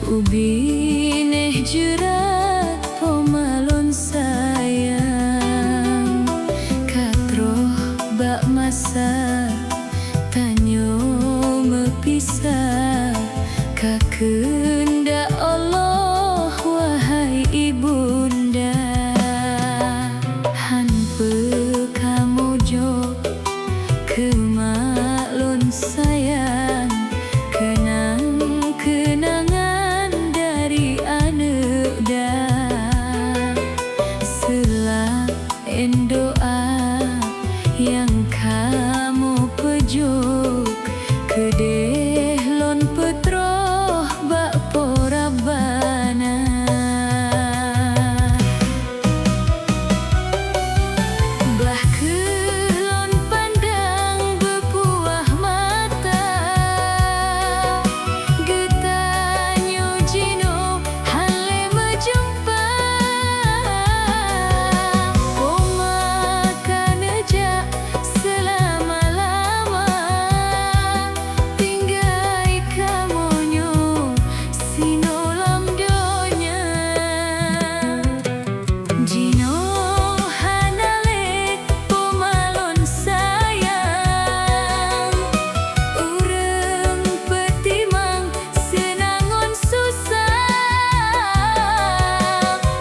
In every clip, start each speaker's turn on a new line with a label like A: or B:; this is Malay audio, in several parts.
A: Ubineh jerat pomalon sayang katroh bak masa tanyo mepisah kakehendak Allah wahai ibunda hanpe kamojo kemaklon sayang kenang-kenangan dari anak dah selak doa yang kamu pejuk kedeh lon petroh bak porabana bah kelon pandang bepuah mata getanyo jino hale menjumpa makan aja selama-lama tinggai kamonyo sinolam donya jino hanale pomalon sayang urang petimang senangon susah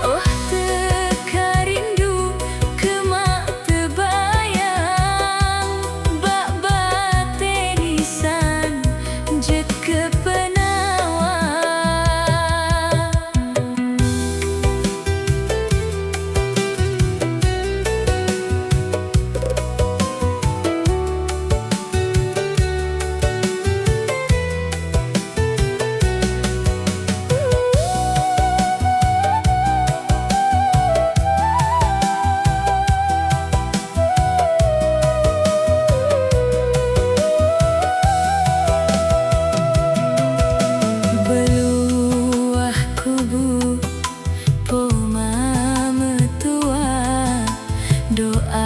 A: oh teka rindu kemak tebayang bak batenisan jet kepenawan beluah kubu poma metua doa